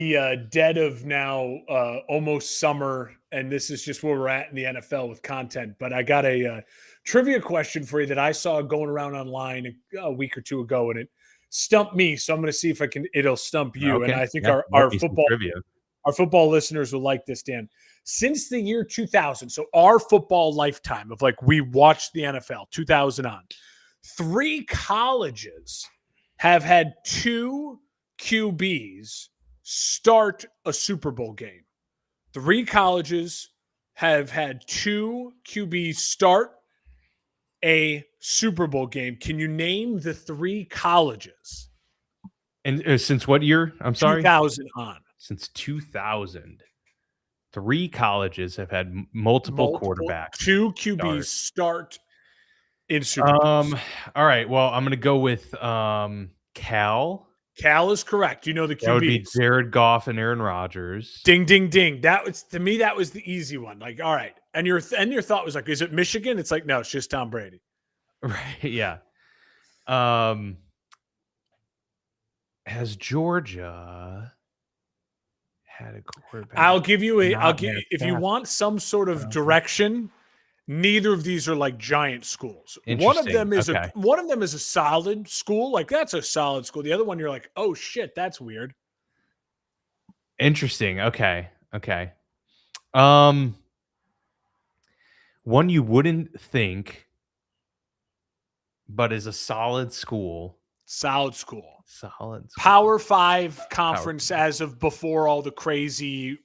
the dead of now almost summer, and this is just where we're at in the NFL with content. But I got a trivia question for you that I saw going around online a week or two ago, and it stumped me. So I'm going to see if I can. It'll stump you, and Okay. I think Yeah, our love our me some football trivia. our football listeners will like this, Dan. Since the year 2000, so our football lifetime of like we watched the NFL 2000 on, 3 colleges have had 2 QBs start a Super Bowl game. 3 colleges have had 2 QBs start a Super Bowl game. Can you name the 3 colleges? And since what year? I'm sorry. 2000 on. Since 2000, 3 colleges have had multiple quarterbacks 2 QBs start in Super Bowls. All right. Well, I'm gonna go with Cal. Cal is correct. You know the QBs. That would be Jared Goff and Aaron Rodgers. Ding, ding, ding. That was, to me, that was the easy one. Like, all right. And your thought was like, is it Michigan? It's like, no, it's just Tom Brady. Right. Yeah. Has Georgia had a quarterback? I'll give you if you want some sort of direction, neither of these are like giant schools. One of them is a solid school. Like, that's a solid school. The other one, you're like, oh shit, that's weird. Interesting. Okay. One you wouldn't think, but is a solid school. Solid school. Power 5 conference as of before all the crazy,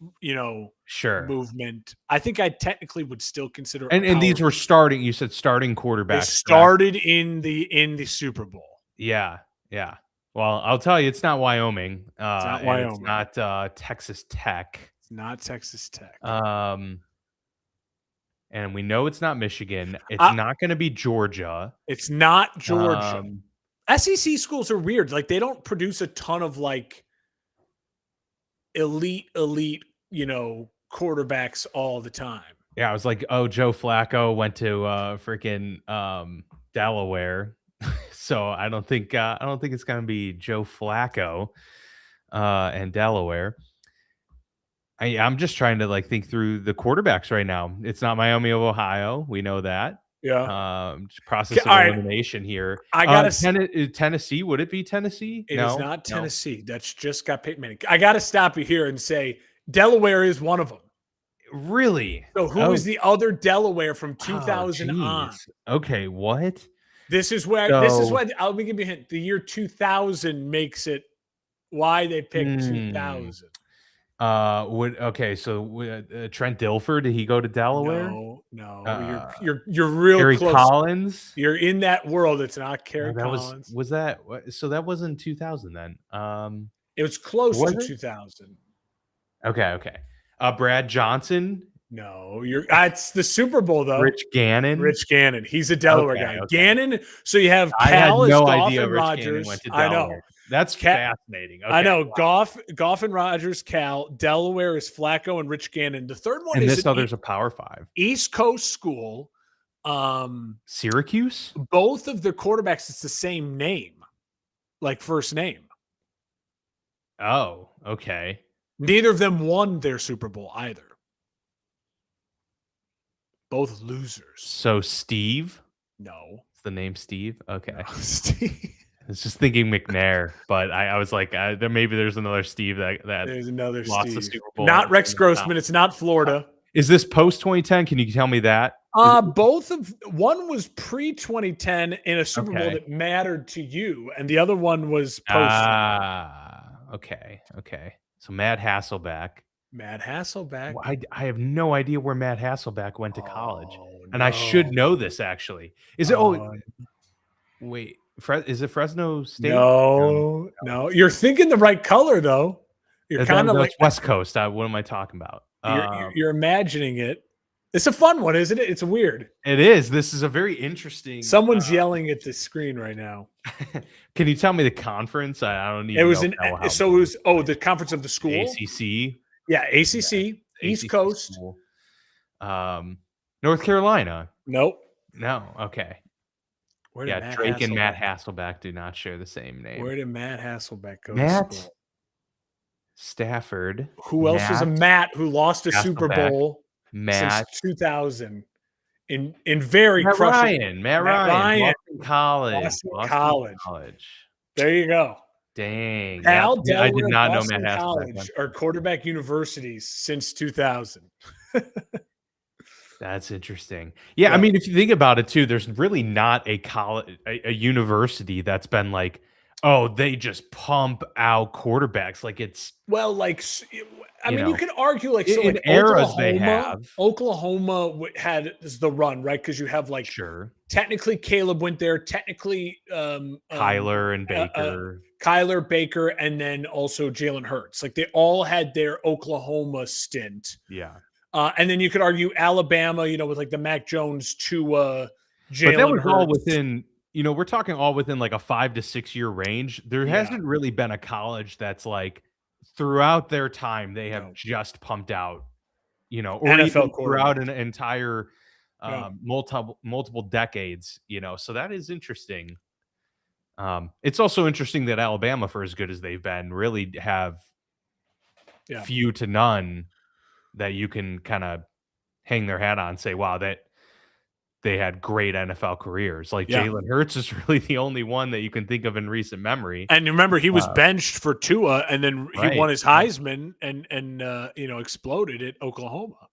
movement. I think I technically would still consider. And these were starting. You said starting quarterbacks. They started in the Super Bowl. Yeah. Well, I'll tell you, it's not Wyoming. It's not Wyoming. It's not Texas Tech. It's not Texas Tech. And we know it's not Michigan. It's not going to be Georgia. It's not Georgia. SEC schools are weird. Like, they don't produce a ton of like elite, quarterbacks all the time. Yeah, I was like, oh, Joe Flacco went to freaking Delaware. So I don't think it's going to be Joe Flacco and Delaware. I'm just trying to like think through the quarterbacks right now. It's not Miami of Ohio. We know that. Yeah. Process of elimination here. I gotta Tennessee. Would it be Tennessee? It is not Tennessee. That's just got Peyton Manning. I got to stop you here and say Delaware is one of them. Really? So who is the other Delaware from 2000 on? Okay, what? This is why let me give you a hint. The year 2000 makes it why they picked 2000. Trent Dilfer, did he go to Delaware? No. You're real Kerry close. Collins? You're in that world. It's not Kerry Collins. So that wasn't 2000 then. It was close to 2000. Okay. Brad Johnson? No, it's the Super Bowl though. Rich Gannon. He's a Delaware guy. Okay. Gannon. So you have I had Cal, no Goff, idea and Rich Rodgers. Gannon went to Delaware. I know. That's fascinating. Okay, I know. Wow. Goff and Rodgers, Cal. Delaware is Flacco and Rich Gannon. The third one there's a Power 5. East Coast school. Syracuse? Both of their quarterbacks, it's the same name. Like first name. Oh, okay. Neither of them won their Super Bowl either. Both losers. So Steve? No. Is the name Steve? Okay. No, Steve. I was just thinking McNair, but I was like, maybe there's another Steve that there's another lost Steve. the Super Bowl. Not Rex Grossman. It's not Florida. Is this post 2010? Can you tell me that? One was pre 2010 in a Super Bowl that mattered to you, and the other one was post. Okay. So Matt Hasselbeck. Well, I have no idea where Matt Hasselbeck went to college, and I should know this actually. Is it? Wait. Is it Fresno State? No. You're thinking the right color though. You're kind of like West Coast. What am I talking about? You're imagining it. It's a fun one, isn't it? It's weird. It is. This is a very interesting. Someone's yelling at the screen right now. Can you tell me the conference? I don't need. It was the conference of the school. ACC. Yeah, ACC. East Coast. School. North Carolina. Nope. No. Okay. Drake and Matt Hasselbeck do not share the same name. Where did Matt Hasselbeck go to school? Stafford. Who else was a Matt who lost a Super Hasselbeck, Bowl since Matt 2000 in very Matt crushing Ryan. Matt Matt Ryan. Ryan, Boston Boston College. College. There you go. Dang. Yeah, Cal, I did Delaware, not know Matt Boston Hasselbeck, man. College are quarterback universities since 2000. That's interesting. Yeah, I Yeah. mean, if you think about it too, there's really not a college, a university that's been like, oh, they just pump out quarterbacks. Like it's, Well, like, I you mean, you know, could argue like so, in like eras they have. Oklahoma had the run, right? Because you have like Sure. technically Caleb went there, technically Kyler and Baker. Kyler Baker, and then also Jalen Hurts. Like they all had their Oklahoma stint. Yeah. And then you could argue Alabama, you know, with like the Mac Jones to But that Jalen was all Hurts. within, you know, we're talking all within like a 5 to 6 year range. There Yeah. hasn't really been a college that's like throughout their time they have No. just pumped out, you know, or NFL even throughout quarterback. an entire Yeah. multiple decades, you know. So that is interesting. It's also interesting that Alabama, for as good as they've been, really have Yeah. few to none that you can kind of hang their hat on and say, wow, that they had great NFL careers. Like Yeah. Jalen Hurts is really the only one that you can think of in recent memory. And remember, he was benched for Tua, and then he Right. won his Heisman and you know, exploded at Oklahoma.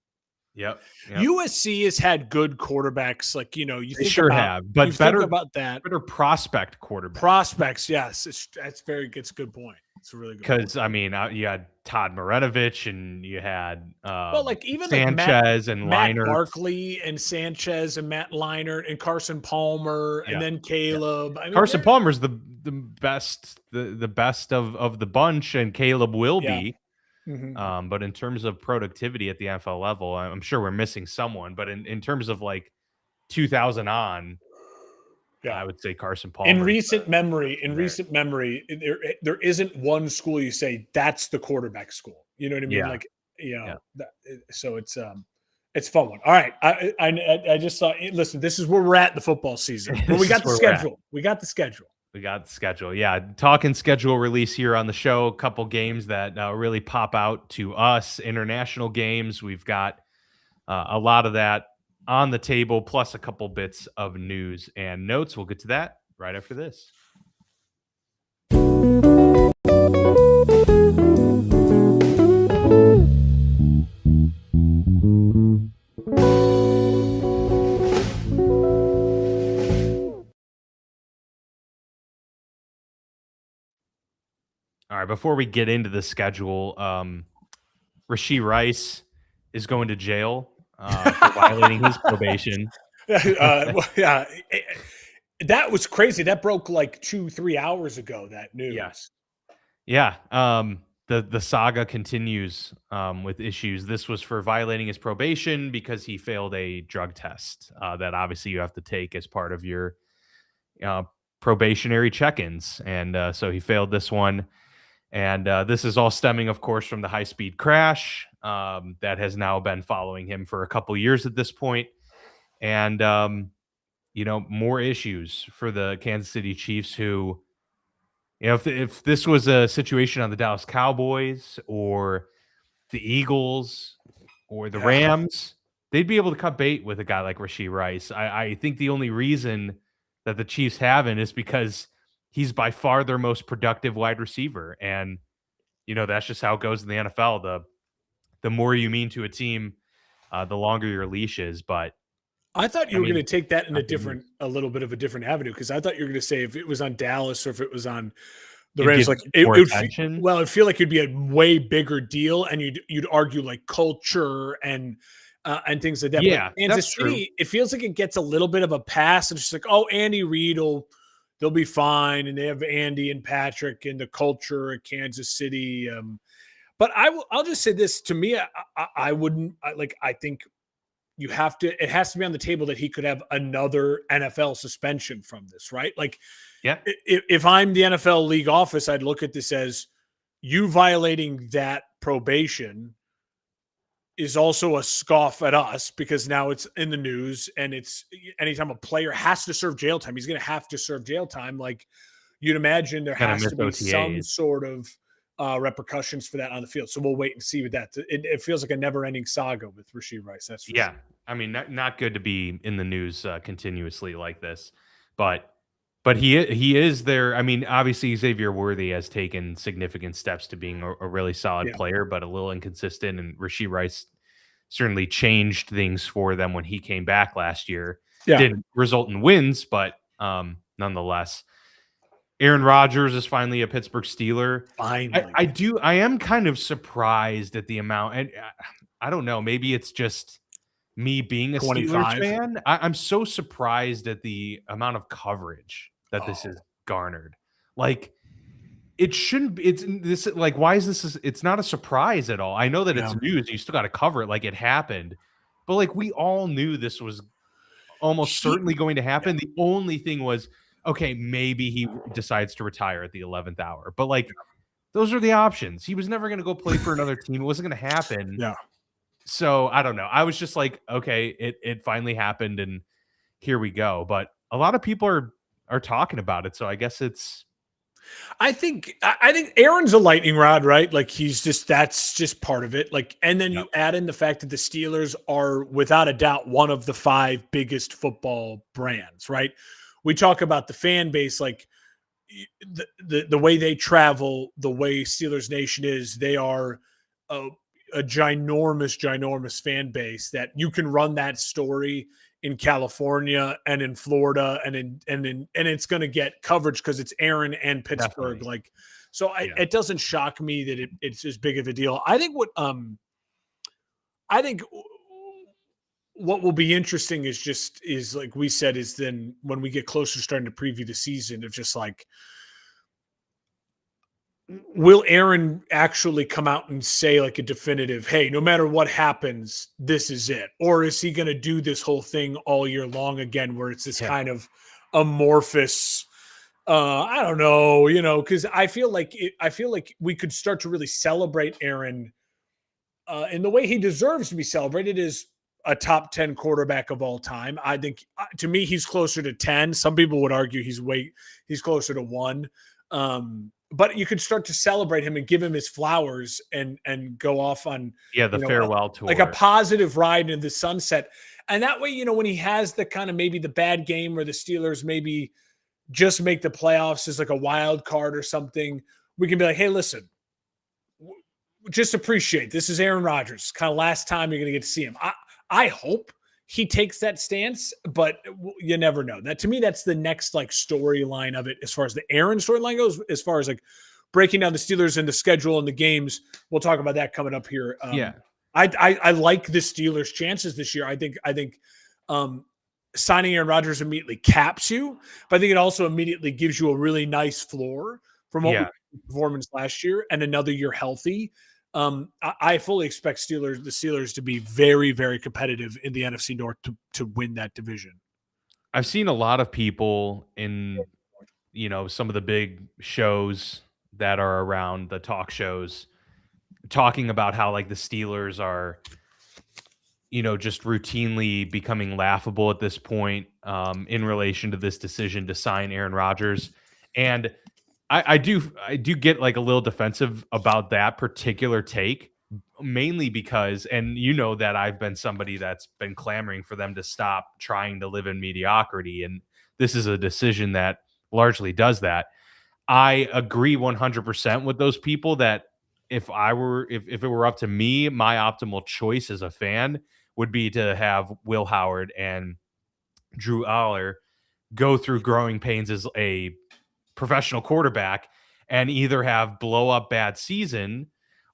Yep. USC has had good quarterbacks, like, you know, you They think sure about, have, but you better think about that. better prospect quarterback. Prospects, yes, it's a good point. It's a really good point. Because I mean, you had Todd Marinovich, and you had Well, like even Sanchez like and Matt Leinart. Barkley and Sanchez and Matt Leinart and Carson Palmer and then Caleb. I mean, Carson Palmer's the best, the best of the bunch, and Caleb will be. Mhm. But in terms of productivity at the NFL level, I'm sure we're missing someone. But in terms of like 2000 on, I would say Carson Palmer. In recent memory, there isn't one school you say that's the quarterback school. You know what I mean? Yeah. Like, you know, so it's a fun one. All right, I just thought. Listen, this is where we're at in the football season. But we got the schedule. We got the schedule. Yeah. Talking schedule release here on the show. A couple games that really pop out to us. International games. We've got a lot of that on the table, plus a couple bits of news and notes. We'll get to that right after this. All right, before we get into the schedule, Rashee Rice is going to jail for violating his probation. Yeah, that was crazy. That broke like 2-3 hours ago. That news. Yes. Yeah. The saga continues with issues. This was for violating his probation because he failed a drug test that obviously you have to take as part of your probationary check-ins, and so he failed this one. And this is all stemming, of course, from the high-speed crash that has now been following him for a couple years at this point. And, you know, more issues for the Kansas City Chiefs who, you know, if this was a situation on the Dallas Cowboys or the Eagles or the Rams, they'd be able to cut bait with a guy like Rashee Rice. I think the only reason that the Chiefs haven't is because he's by far their most productive wide receiver. And, you know, that's just how it goes in the NFL. The more you mean to a team, the longer your leash is. But I thought you were going to take that in a little bit of a different avenue, because I thought you were going to say if it was on Dallas or if it was on the Rams, like it would feel like it'd be a way bigger deal, and you'd argue like culture and things like that. Yeah, but Kansas City, it feels like it gets a little bit of a pass. And it's just like, oh, Andy Reid they'll be fine, and they have Andy and Patrick and the culture at Kansas City. But I'll just say this: to me, I think you have to. It has to be on the table that he could have another NFL suspension from this, right? Like, yeah. If I'm the NFL league office, I'd look at this as you violating that probation is also a scoff at us, because now it's in the news, and it's anytime a player has to serve jail time, he's going to have to serve jail time. Like, you'd imagine there has to be some sort of repercussions for that on the field. So we'll wait and see with that. It feels like a never-ending saga with Rashee Rice. That's for Yeah. sure. I mean, not good to be in the news continuously like this, but he is there. I mean, obviously Xavier Worthy has taken significant steps to being a really solid Yeah. player, but a little inconsistent. And Rashee Rice certainly changed things for them when he came back last year. Yeah. Didn't result in wins, but nonetheless. Aaron Rodgers is finally a Pittsburgh Steeler. Finally. I am kind of surprised at the amount, and I don't know, maybe it's just me being a 25. Steelers fan. I'm so surprised at the amount of coverage that this has garnered. Like, it shouldn't be. It's this like, why is this? It's not a surprise at all. I know that it's news. You still got to cover it like it happened, but like we all knew this was almost certainly going to happen. The only thing was, okay, maybe he decides to retire at the 11th hour, but like those are the options. He was never going to go play for another team. It wasn't going to happen. Yeah. So I don't know. I was just like, okay, it finally happened, and here we go. But a lot of people are talking about it, so I guess it's. I think Aaron's a lightning rod, right? Like that's just part of it. Like, and then you add in the fact that the Steelers are without a doubt one of the 5 biggest football brands, right? We talk about the fan base, like the way they travel, the way Steelers Nation is. They are a ginormous fan base that you can run that story in California and in Florida and it's going to get coverage because it's Aaron and Pittsburgh. Definitely. Like, so it doesn't shock me that it's as big of a deal. I think what will be interesting is like we said, is then when we get closer to starting to preview the season, of just like, will Aaron actually come out and say like a definitive, hey, no matter what happens, this is it? Or is he going to do this whole thing all year long again, where it's this kind of amorphous, I don't know, because I feel like we could start to really celebrate Aaron in the way he deserves to be celebrated, is a top 10 quarterback of all time. I think to me, he's closer to 10. Some people would argue he's closer to 1. But you could start to celebrate him and give him his flowers and go off on the farewell tour, like a positive ride into the sunset. And that way, when he has the kind of maybe the bad game where the Steelers maybe just make the playoffs as like a wild card or something, we can be like, hey, listen, just appreciate this is Aaron Rodgers. Kind of last time you're going to get to see him. I hope he takes that stance, but you never know. That, to me, that's the next like storyline of it as far as the Aaron storyline goes. As far as like breaking down the Steelers and the schedule and the games, we'll talk about that coming up here. I like the Steelers' chances this year. I think signing Aaron Rodgers immediately caps you, but I think it also immediately gives you a really nice floor from what performance last year and another year healthy. I fully expect the Steelers to be very, very competitive in the NFC North to win that division. I've seen a lot of people in, some of the big shows that are around, the talk shows, talking about how like the Steelers are, just routinely becoming laughable at this point in relation to this decision to sign Aaron Rodgers. And I do get like a little defensive about that particular take, mainly because, and that I've been somebody that's been clamoring for them to stop trying to live in mediocrity. And this is a decision that largely does that. I agree 100% with those people that if it were up to me, my optimal choice as a fan would be to have Will Howard and Drew Aller go through growing pains as a professional quarterback and either have blow up bad season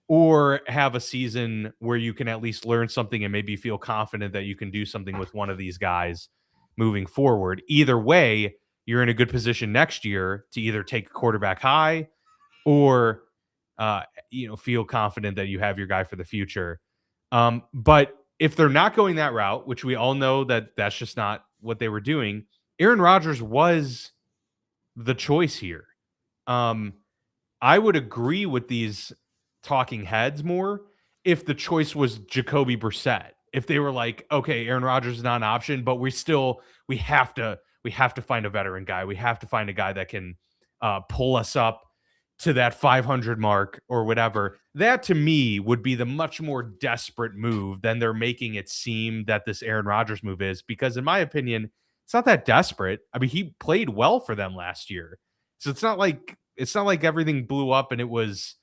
or have a season where you can at least learn something and maybe feel confident that you can do something with one of these guys moving forward. Either way, you're in a good position next year to either take a quarterback high or feel confident that you have your guy for the future. But if they're not going that route, which we all know that that's just not what they were doing, Aaron Rodgers was the choice here. I would agree with these talking heads more if the choice was Jacoby Brissett. If they were like, okay, Aaron Rodgers is not an option, but we have to find a veteran guy. We have to find a guy that can pull us up to that 500 mark or whatever, that to me would be the much more desperate move than they're making it seem that this Aaron Rodgers move is, because in my opinion, it's not that desperate. I mean, he played well for them last year. So it's not like everything blew up and it was,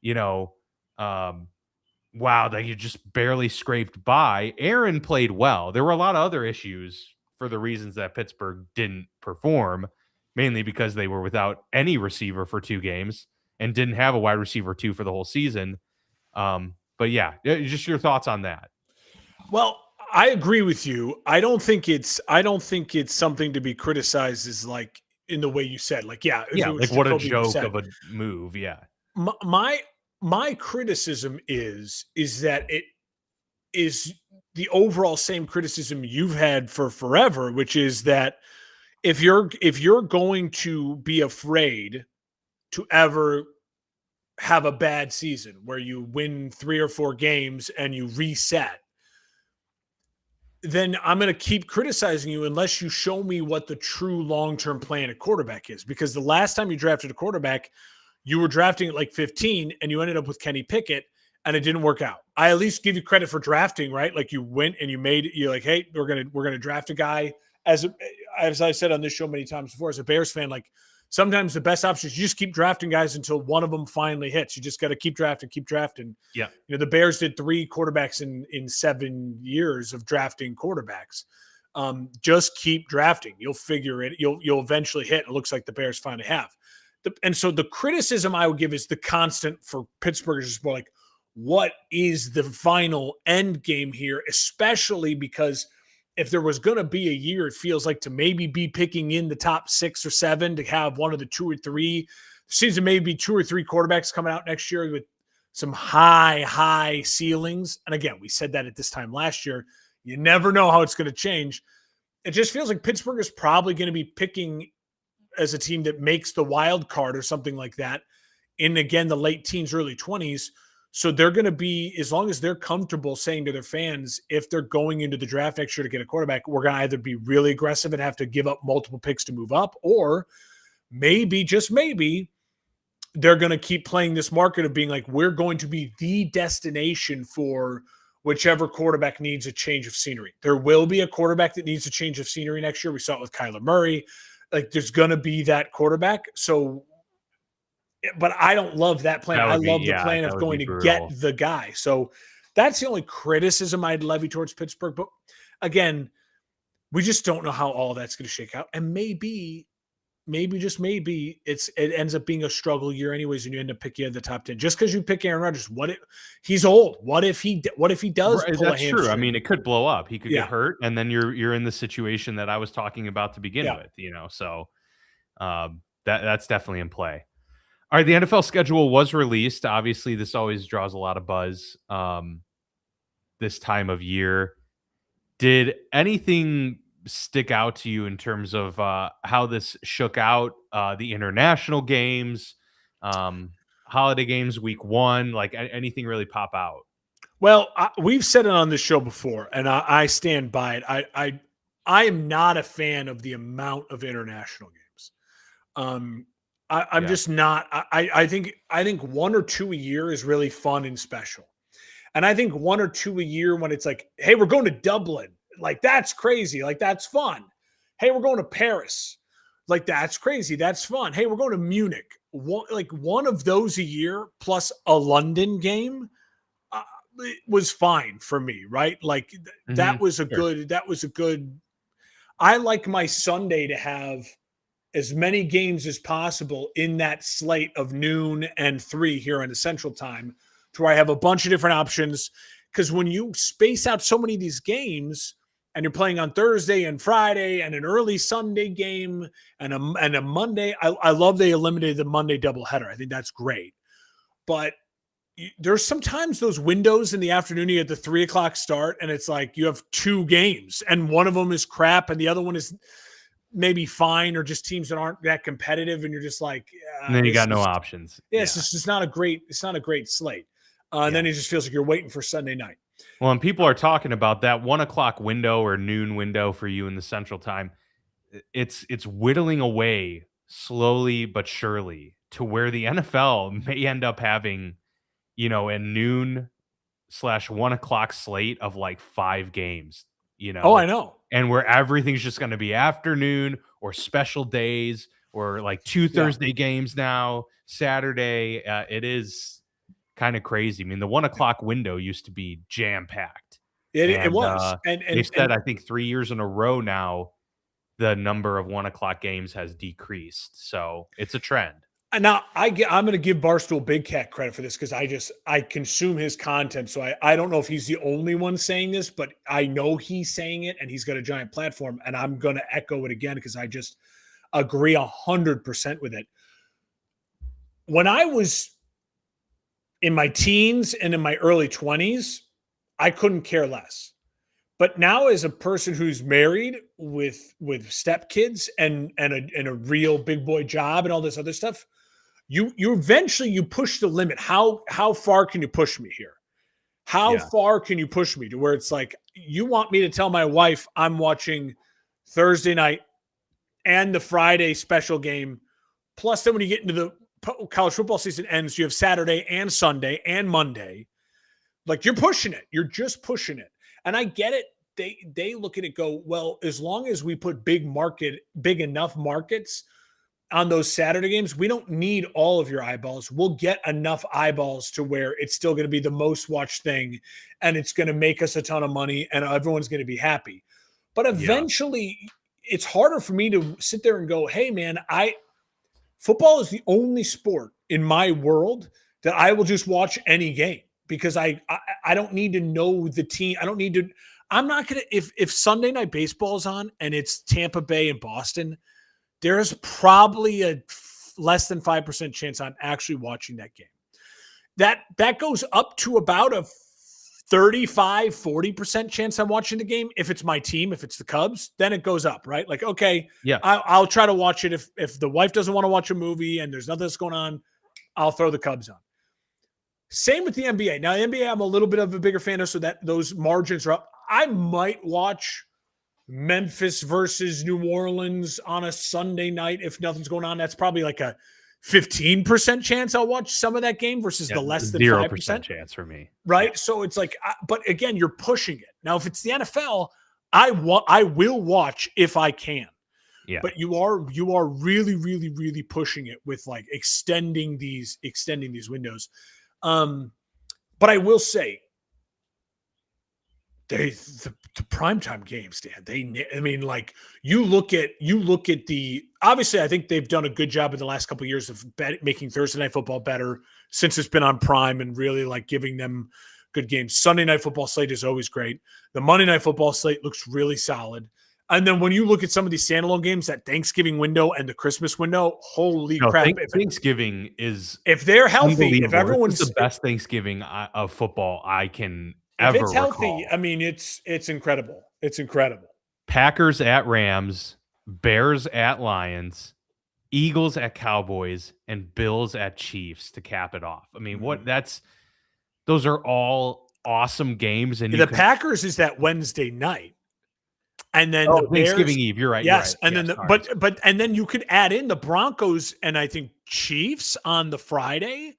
you know, wow, that you just barely scraped by. Aaron played well. There were a lot of other issues for the reasons that Pittsburgh didn't perform, mainly because they were without any receiver for 2 games and didn't have a wide receiver 2 for the whole season. But yeah, just your thoughts on that. Well, I agree with you. I don't think it's something to be criticized as like in the way you said. Like, yeah, if Yeah, it was like what a Jacoby joke Brissett. of a move. Yeah. My criticism is that it is the overall same criticism you've had for forever, which is that if you're going to be afraid to ever have a bad season where you win 3 or 4 games and you reset, then I'm going to keep criticizing you unless you show me what the true long-term plan at quarterback is. Because the last time you drafted a quarterback, you were drafting at like 15 and you ended up with Kenny Pickett and it didn't work out. I at least give you credit for drafting, right? Like you went and you're like, hey, we're going to draft a guy. As I said on this show many times before, as a Bears fan, like sometimes the best option is you just keep drafting guys until one of them finally hits. You just got to keep drafting. Yeah. You know, the Bears did 3 quarterbacks in 7 years of drafting quarterbacks. Just keep drafting. You'll figure it. You'll eventually hit. It looks like the Bears finally have. And so the criticism I would give is the constant for Pittsburgh is just more like, what is the final end game here? Especially because if there was going to be a year, it feels like to maybe be picking in the top 6 or 7 to have one of the 2 or 3, seems to maybe 2 or 3 quarterbacks coming out next year with some high ceilings. And again, we said that at this time last year. You never know how it's going to change. It just feels like Pittsburgh is probably going to be picking as a team that makes the wild card or something like that in, again, the late teens, early 20s. So they're going to be, as long as they're comfortable saying to their fans, if they're going into the draft next year to get a quarterback, we're going to either be really aggressive and have to give up multiple picks to move up, or maybe, just maybe, they're going to keep playing this market of being like, we're going to be the destination for whichever quarterback needs a change of scenery. There will be a quarterback that needs a change of scenery next year. We saw it with Kyler Murray. Like, there's going to be that quarterback. So, but I don't love that plan. I love the plan of going to get the guy. So that's the only criticism I'd levy towards Pittsburgh. But again, we just don't know how all that's going to shake out. And maybe just maybe it ends up being a struggle year anyways, and you end up picking at the top 10 just because you pick Aaron Rodgers. What if he's old? What if he does? Right, pull that's a true. I mean, it could blow up. He could Yeah. get hurt, and then you're in the situation that I was talking about to begin Yeah. with. You know, so that's definitely in play. All right, the NFL schedule was released. Obviously, this always draws a lot of buzz this time of year. Did anything stick out to you in terms of how this shook out? The international games, holiday games, week 1, like anything really pop out? Well, we've said it on this show before, and I stand by it. I am not a fan of the amount of international games. I'm just not. I think 1 or 2 a year is really fun and special. And I think 1 or 2 a year when it's like, hey, we're going to Dublin. Like, that's crazy. Like, that's fun. Hey, we're going to Paris. Like, that's crazy. That's fun. Hey, we're going to Munich. One of those a year plus a London game was fine for me, right? Like, that was a good. I like my Sunday to have as many games as possible in that slate of noon and 3 here in the Central Time, to where I have a bunch of different options. Because when you space out so many of these games and you're playing on Thursday and Friday and an early Sunday game and a Monday, I love they eliminated the Monday doubleheader. I think that's great. But there's sometimes those windows in the afternoon, you get the 3 o'clock start, and it's like you have 2 games and one of them is crap and the other one is maybe fine, or just teams that aren't that competitive, and you're just like, and then you got no options. It's just not a great slate. And then it just feels like you're waiting for Sunday night. Well, and people are talking about that 1 o'clock window or noon window for you in the Central Time. It's whittling away slowly but surely to where the NFL may end up having, a noon/1 o'clock slate of like 5 games, Oh, I know. and where everything's just going to be afternoon or special days or like 2 Thursday games now, Saturday. It is kind of crazy. I mean, the 1 o'clock window used to be jam packed. It was. And they've said, I think 3 years in a row now, the number of 1 o'clock games has decreased. So it's a trend. And now I'm going to give Barstool Big Cat credit for this because I consume his content. So I don't know if he's the only one saying this, but I know he's saying it and he's got a giant platform. And I'm going to echo it again because I just agree 100% with it. When I was in my teens and in my early 20s, I couldn't care less. But now, as a person who's married with stepkids and a real big boy job and all this other stuff, you eventually push the limit. How far can you push me here? How far can you push me to where it's like you want me to tell my wife I'm watching Thursday night and the Friday special game, plus then when you get into the college football season ends, you have Saturday and Sunday and Monday. Like you're pushing it. You're just pushing it. And I get it. They look at it, go, well, as long as we put big enough markets on those Saturday games, we don't need all of your eyeballs. We'll get enough eyeballs to where it's still going to be the most watched thing and it's going to make us a ton of money and everyone's going to be happy. But eventually it's harder for me to sit there and go, hey man, football is the only sport in my world that I will just watch any game because I don't need to know the team. I'm not going to, if Sunday Night Baseball is on and it's Tampa Bay and Boston, there's probably a less than 5% chance I'm actually watching that game. That goes up to about a 35-40% chance I'm watching the game. If it's my team, if it's the Cubs, then it goes up, right? Like, okay, I'll try to watch it. If the wife doesn't want to watch a movie and there's nothing that's going on, I'll throw the Cubs on. Same with the NBA. Now, the NBA, I'm a little bit of a bigger fan of, so that those margins are up. I might watch Memphis versus New Orleans on a Sunday night if nothing's going on. That's probably like a 15% chance I'll watch some of that game versus the less than 5% chance for me. Right. Yeah. So it's like, but again, you're pushing it. Now, if it's the NFL, I will watch if I can. Yeah. But you are really, really, really pushing it with like extending these windows. But I will say, the primetime games, Dan. You look at the. Obviously, I think they've done a good job in the last couple of years of making Thursday Night Football better since it's been on Prime and really like giving them good games. Sunday Night Football slate is always great. The Monday Night Football slate looks really solid. And then when you look at some of these standalone games, that Thanksgiving window and the Christmas window, holy crap! Thanksgiving is if they're healthy, if everyone's the best Thanksgiving of football I can. If it's healthy, I mean, it's incredible. It's incredible. Packers at Rams, Bears at Lions, Eagles at Cowboys, and Bills at Chiefs to cap it off. I mean, those are all awesome games. And the Packers is that Wednesday night. And then the Thanksgiving Bears, Eve, you're right. Yes, you're right. And yes, then and then you could add in the Broncos and I think Chiefs on the Friday.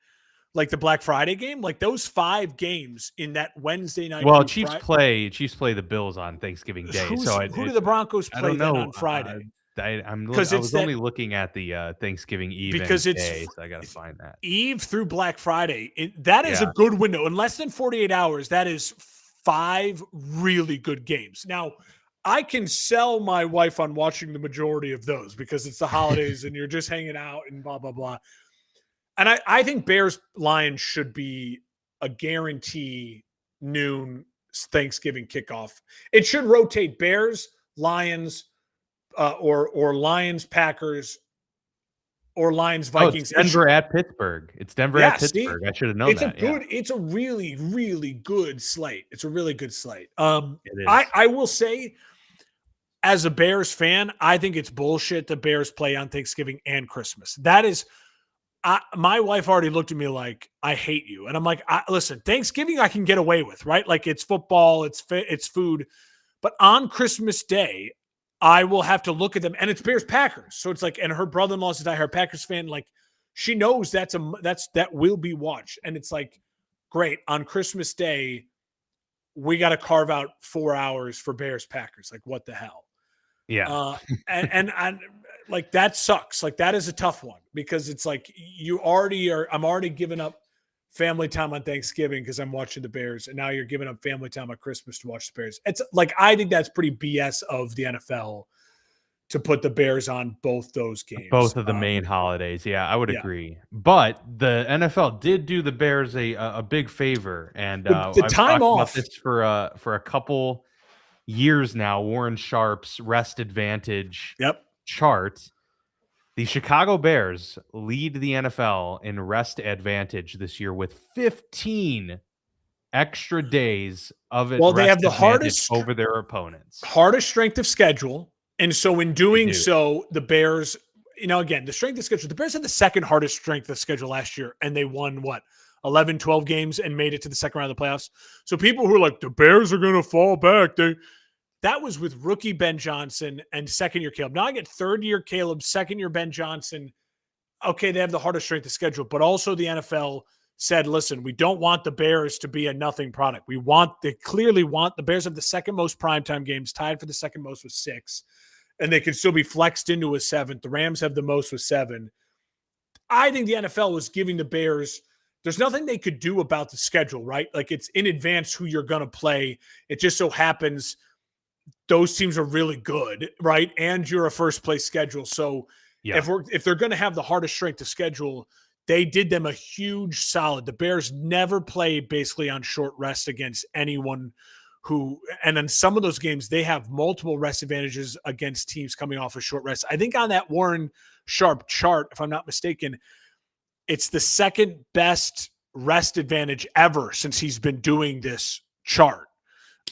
Like the Black Friday game, like those 5 games in that Wednesday night. Well, Chiefs play the Bills on Thanksgiving Day. Who do the Broncos play on Friday? I was only looking at the Thanksgiving Eve because it's day, so I got to find that Eve through Black Friday. That is a good window. In less than 48 hours, that is 5 really good games. Now, I can sell my wife on watching the majority of those because it's the holidays and you're just hanging out and blah blah blah. And I think Bears-Lions should be a guarantee noon Thanksgiving kickoff. It should rotate Bears, Lions, or Lions, Packers, or Lions, Vikings. It's Denver at Pittsburgh. It's Denver at Pittsburgh. I should have known that. It's a really, really good slate. It's a really good slate. It is. I will say, as a Bears fan, I think it's bullshit the Bears play on Thanksgiving and Christmas. That is... my wife already looked at me like, I hate you. And I'm like, listen, Thanksgiving I can get away with, right? Like it's football, it's food. But on Christmas Day, I will have to look at them. And it's Bears Packers. So it's like, and her brother-in-law is a diehard Packers fan. Like she knows that will be watched. And it's like, great, on Christmas Day, we got to carve out 4 hours for Bears Packers. Like, what the hell? Yeah. And like, that sucks. Like, that is a tough one because it's like I'm already giving up family time on Thanksgiving because I'm watching the Bears, and now you're giving up family time on Christmas to watch the Bears. It's like, I think that's pretty BS of the NFL to put the Bears on both those games. Both of the main holidays. Yeah, I would yeah. agree. But the NFL did do the Bears a big favor, and The I've time talked off. about this for a couple years now. Warren Sharp's rest advantage chart. The Chicago Bears lead the NFL in rest advantage this year with 15 extra days of it. Well, they have the hardest over their opponents. Hardest strength of schedule. And so in doing so, the Bears, again, the strength of schedule, the Bears had the second hardest strength of schedule last year, and they won 11, 12 games and made it to the second round of the playoffs. So people who are like, the Bears are going to fall back, that was with rookie Ben Johnson and second-year Caleb. Now I get third-year Caleb, second-year Ben Johnson. Okay, they have the hardest strength of schedule, but also the NFL said, listen, we don't want the Bears to be a nothing product. They clearly want, the Bears have the second most primetime games, tied for the second most with 6, and they can still be flexed into a 7th. The Rams have the most with 7. I think the NFL was giving the Bears, there's nothing they could do about the schedule, right? Like, it's in advance who you're going to play. It just so happens those teams are really good, right? And you're a first place schedule. So if they're going to have the hardest strength of schedule, they did them a huge solid. The Bears never play basically on short rest against anyone and in some of those games, they have multiple rest advantages against teams coming off a short rest. I think on that Warren Sharp chart, if I'm not mistaken, it's the second best rest advantage ever since he's been doing this chart.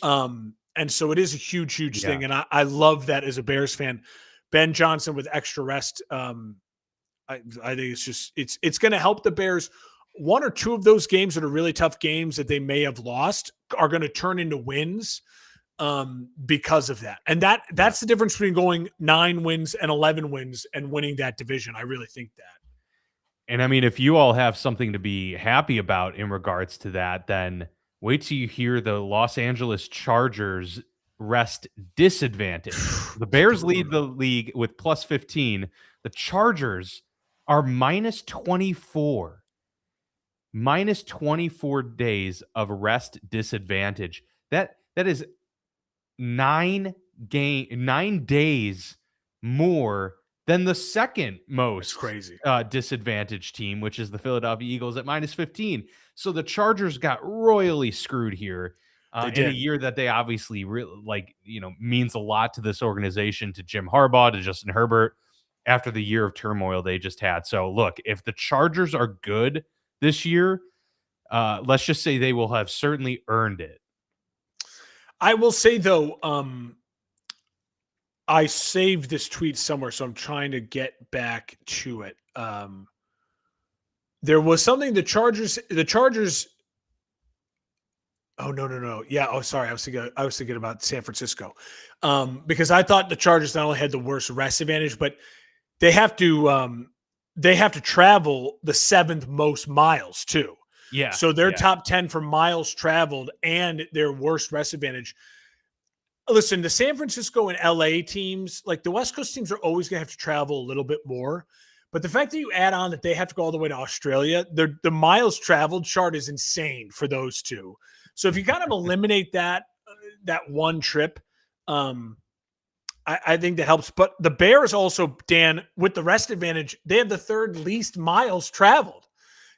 And so it is a huge, huge thing. And I love that as a Bears fan. Ben Johnson with extra rest. I think it's going to help the Bears. One or two of those games that are really tough games that they may have lost are going to turn into wins because of that. And that's the difference between going 9 wins and 11 wins and winning that division. I really think that. And I mean, if you all have something to be happy about in regards to that, then wait till you hear the Los Angeles Chargers rest disadvantage. The Bears lead the league with plus 15. The Chargers are minus 24. Minus 24 days of rest disadvantage. That is 9 days more than the second most disadvantaged team, which is the Philadelphia Eagles at minus 15. So the Chargers got royally screwed here in a year that they obviously means a lot to this organization, to Jim Harbaugh, to Justin Herbert, after the year of turmoil they just had. So look, if the Chargers are good this year, let's just say they will have certainly earned it. I will say, though, I saved this tweet somewhere, so I'm trying to get back to it. There was something the Chargers. Oh, no. Yeah. Oh, sorry. I was thinking about San Francisco, because I thought the Chargers not only had the worst rest advantage, but they have to travel the 7th most miles too. Yeah. So they're top 10 for miles traveled and their worst rest advantage. Listen, the San Francisco and LA teams, like the West Coast teams, are always going to have to travel a little bit more. But the fact that you add on that they have to go all the way to Australia, the miles traveled chart is insane for those two. So if you kind of eliminate that one trip, I think that helps. But the Bears also, Dan, with the rest advantage, they have the 3rd least miles traveled.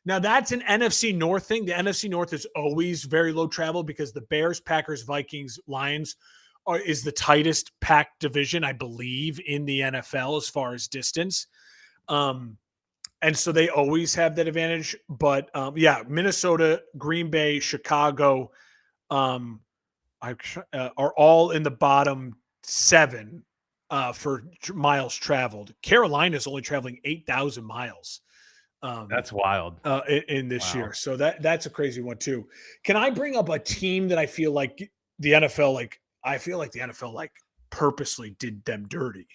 Now, that's an NFC North thing. The NFC North is always very low travel because the Bears, Packers, Vikings, Lions is the tightest packed division, I believe, in the NFL as far as distance. And so they always have that advantage. But, Minnesota, Green Bay, Chicago are all in the bottom 7 for miles traveled. Carolina's only traveling 8,000 miles. That's wild in this year. So that's a crazy one too. Can I bring up a team that I feel like the NFL, purposely did them dirty?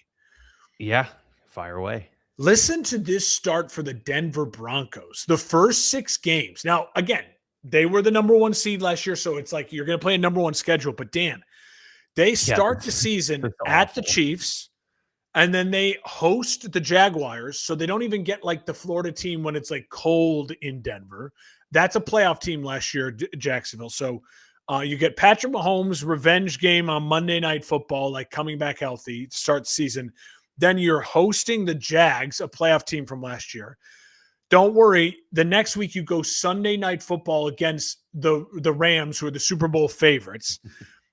Yeah. Fire away. Listen to this start for the Denver Broncos. The first 6 games. Now, again, they were the number 1 seed last year, so it's like you're going to play a number 1 schedule. But Dan, they start the season at the Chiefs, and then they host the Jaguars, so they don't even get like the Florida team when it's like cold in Denver. That's a playoff team last year, Jacksonville. So you get Patrick Mahomes' revenge game on Monday Night Football, like coming back healthy to start the season. Then you're hosting the Jags, a playoff team from last year. Don't worry. The next week you go Sunday Night Football against the Rams, who are the Super Bowl favorites.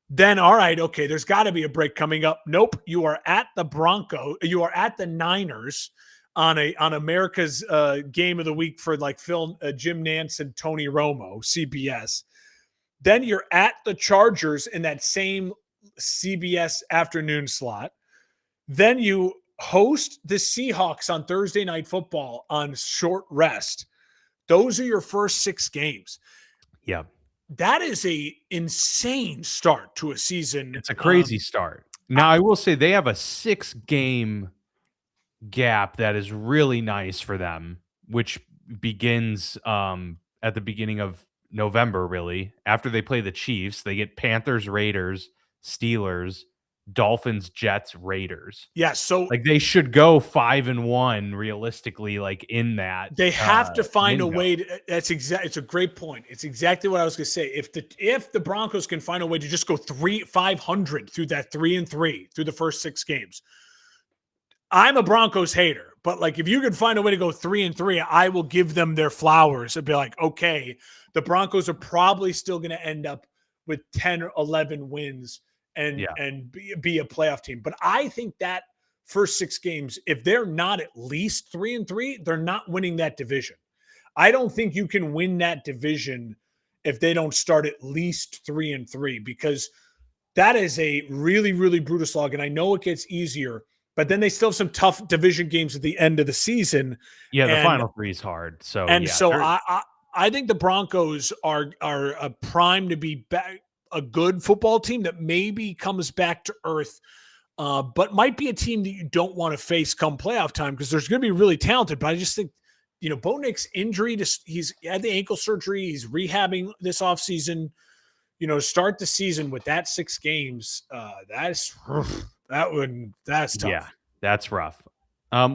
Then, all right, okay, there's got to be a break coming up. Nope, you are at the Broncos. You are at the Niners on America's game of the week for like Jim Nantz and Tony Romo, CBS. Then you're at the Chargers in that same CBS afternoon slot. Then you host the Seahawks on Thursday Night Football on short rest. Those are your first 6 games. Yeah. That is a insane start to a season. It's a crazy start. Now, I will say they have a 6-game gap that is really nice for them, which begins at the beginning of November, really. After they play the Chiefs, they get Panthers, Raiders, Steelers, Dolphins, Jets, Raiders. Yeah, so like they should go 5-1 realistically, like in that. They have to find window. A way to, it's a great point. It's exactly what I was going to say. If the Broncos can find a way to just go 500 through that 3-3 through the first 6 games. I'm a Broncos hater, but like if you can find a way to go 3-3, I will give them their flowers and be like, okay, the Broncos are probably still going to end up with 10 or 11 wins and be a playoff team. But I think that first 6 games, if they're not at least 3-3, they're not winning that division. I don't think you can win that division if they don't start at least 3-3, because that is a really, really brutal slog. And I know it gets easier, but then they still have some tough division games at the end of the season. Yeah, the final 3 is hard. So I think the Broncos are a prime to be back. A good football team that maybe comes back to earth, but might be a team that you don't want to face come playoff time, because there's going to be really talented. But I just think, Bo Nick's injury, he's had the ankle surgery. He's rehabbing this offseason. Start the season with that 6 games. That's tough. Yeah, that's rough.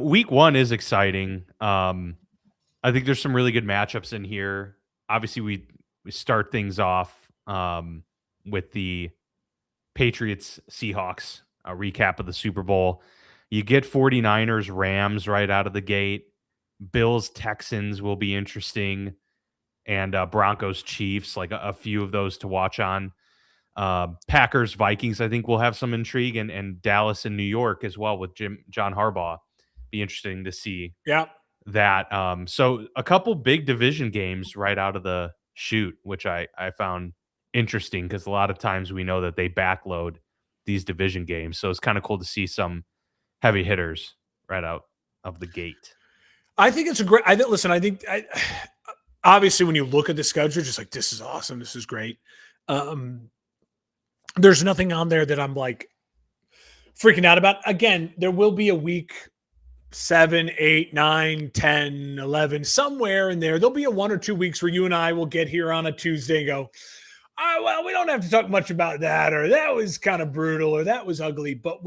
Week 1 is exciting. I think there's some really good matchups in here. Obviously, we start things off with the Patriots Seahawks, a recap of the Super Bowl. You get 49ers Rams right out of the gate. Bills Texans will be interesting, and Broncos Chiefs, like a few of those to watch on. Packers Vikings, I think will have some intrigue, and Dallas and New York as well with John Harbaugh. Be interesting to see. Yeah, that. So a couple big division games right out of the chute, which I found interesting, because a lot of times we know that they backload these division games. So it's kind of cool to see some heavy hitters right out of the gate. I think it's a great, I think obviously when you look at the schedule, you're just like, this is awesome. This is great. There's nothing on there that I'm like freaking out about. Again, there will be a week 7, 8, 9, 10, 11, somewhere in there. There'll be a 1 or 2 weeks where you and I will get here on a Tuesday and go, well, we don't have to talk much about that, or that was kind of brutal, or that was ugly. But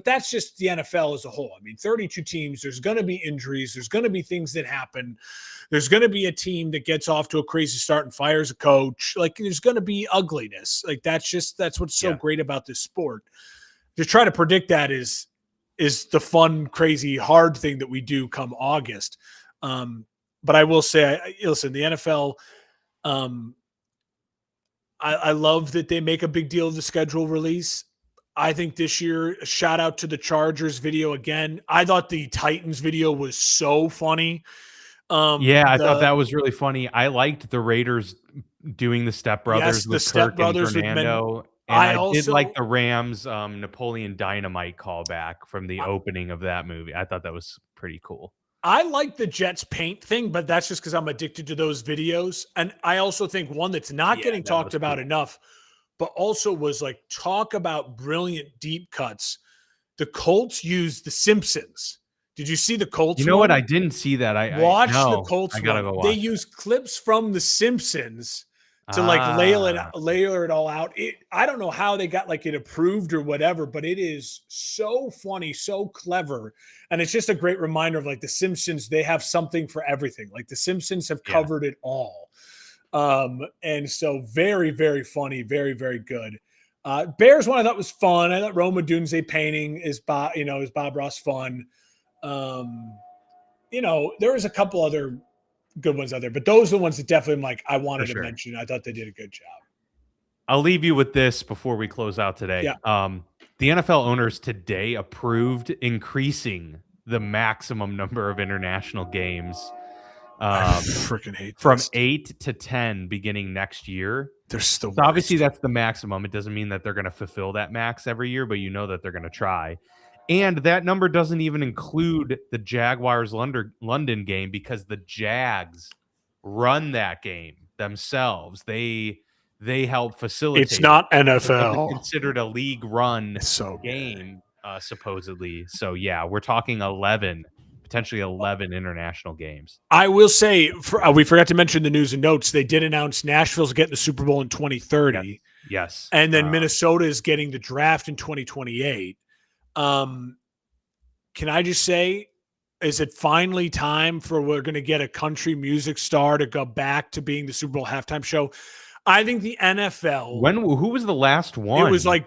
that's just the NFL as a whole. I mean, 32 teams, there's going to be injuries. There's going to be things that happen. There's going to be a team that gets off to a crazy start and fires a coach. Like, there's going to be ugliness. Like, that's what's so great about this sport. To try to predict that is the fun, crazy, hard thing that we do come August. But I will say, listen, the NFL, I love that they make a big deal of the schedule release. I think this year, shout out to the Chargers video again. I thought the Titans video was so funny. I thought that was really funny. I liked the Raiders doing the Step Brothers with Kirk and Fernando. And I did like the Rams Napoleon Dynamite callback from the opening of that movie. I thought that was pretty cool. I like the Jets paint thing, but that's just because I'm addicted to those videos. And I also think one that's not getting talked about enough, but also was like, talk about brilliant deep cuts. The Colts used The Simpsons. Did you see the Colts You know what? one? I didn't see that. I Watch the no, Colts I gotta one. go They watch it. use clips from The Simpsons to like Ah, layer it all out. I don't know how they got like it approved or whatever, but it is so funny, so clever, and it's just a great reminder of like The Simpsons. They have something for everything. Like The Simpsons have yeah, covered it all, and so very very funny, very very good. Bears one I thought was fun. I thought Roma Dunze painting is Bob Ross fun. Um, there was a couple other good ones out there, but those are the ones that definitely I for wanted to sure. mention. I thought they did a good job. I'll leave you with this before we close out today. Yeah. The NFL owners today approved increasing the maximum number of international games I freaking hate from this. 8 to 10 beginning next year. There's the So obviously worst. that's the maximum. It doesn't mean that they're going to fulfill that max every year, but you know that they're going to try. And that number doesn't even include the Jaguars London game because the Jags run that game themselves. They help facilitate It's it. not It wasn't NFL. considered a league run It's so good. game, supposedly. So yeah, we're talking 11, potentially 11 international games. I will say, we forgot to mention the news and notes. They did announce Nashville's getting the Super Bowl in 2030. Yes. And then Minnesota is getting the draft in 2028. Can I just say, is it finally time for we're going to get a country music star to go back to being the Super Bowl halftime show? I think the NFL. Who was the last one? It was I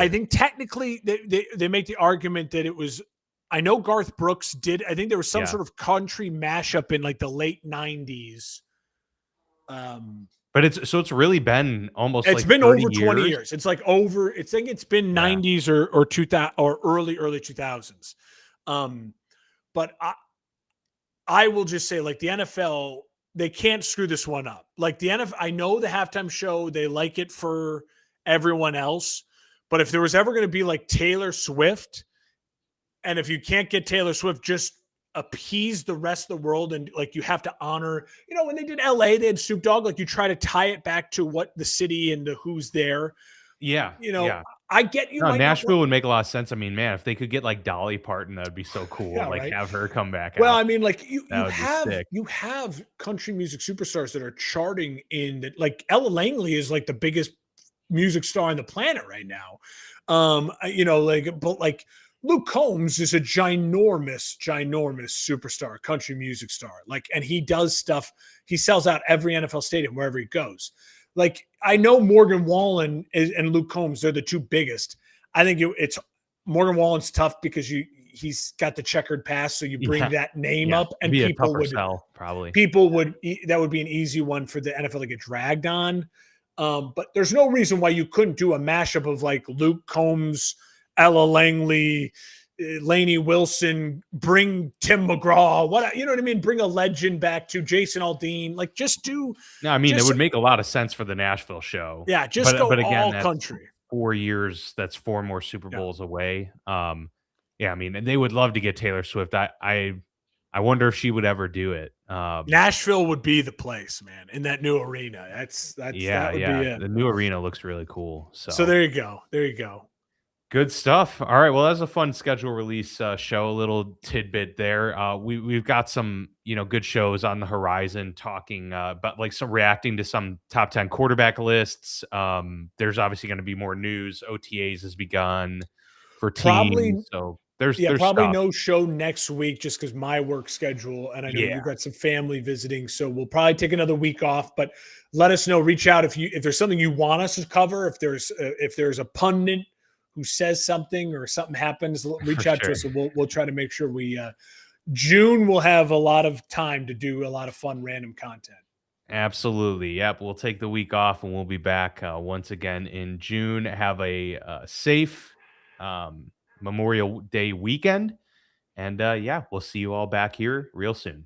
think technically they make the argument that it was. I know Garth Brooks did. I think there was some sort of country mashup in like the late 90s. But it's really been almost it's like been 30 over 20 years. It's like over. I think it's been 90s or 2000 or early 2000s. But I will just say, like the NFL, they can't screw this one up. Like the NFL, I know the halftime show, they like it for everyone else. But if there was ever going to be like Taylor Swift, and if you can't get Taylor Swift, just appease the rest of the world. And like you have to honor, when they did LA, they had Snoop Dogg, like you try to tie it back to what the city and the who's there. Yeah. I get you. No, Nashville would make a lot of sense. I mean, man, if they could get like Dolly Parton, that would be so cool. Yeah, like right? have her come back Well, out. I mean, like you sick. have country music superstars that are charting in that. Like Ella Langley is like the biggest music star on the planet right now. But like Luke Combs is a ginormous superstar, country music star. Like, and he does stuff. He sells out every NFL stadium wherever he goes. Like, I know Morgan Wallen and Luke Combs, they're the two biggest. I think it's Morgan Wallen's tough because he's got the checkered past, so you bring that name up, and people would probably that would be an easy one for the NFL to get dragged on. But there's no reason why you couldn't do a mashup of like Luke Combs, Ella Langley, Lainey Wilson, bring Tim McGraw, you know what I mean? Bring a legend back to Jason Aldean. Like just do. No, I mean, it would make a lot of sense for the Nashville show. Yeah, go but again, all that's country. 4 years. That's 4 more Super Bowls away. I mean, and they would love to get Taylor Swift. I wonder if she would ever do it. Nashville would be the place, man, in that new arena. That would be it. The new arena looks really cool. So there you go. There you go. Good stuff. All right. Well, that's a fun schedule release show. A little tidbit there. We've got some good shows on the horizon, talking about like some reacting to some top 10 quarterback lists. There's obviously going to be more news. OTAs has begun for teams. So there's probably stuff. no show next week just because my work schedule, and I know you've got some family visiting, so we'll probably take another week off. But let us know. Reach out if there's something you want us to cover. If there's a pundit who says something or something happens, reach out to us, and we'll try to make sure June will have a lot of time to do a lot of fun random content. Absolutely. Yep. We'll take the week off and we'll be back once again in June. Have a safe Memorial Day weekend. And we'll see you all back here real soon.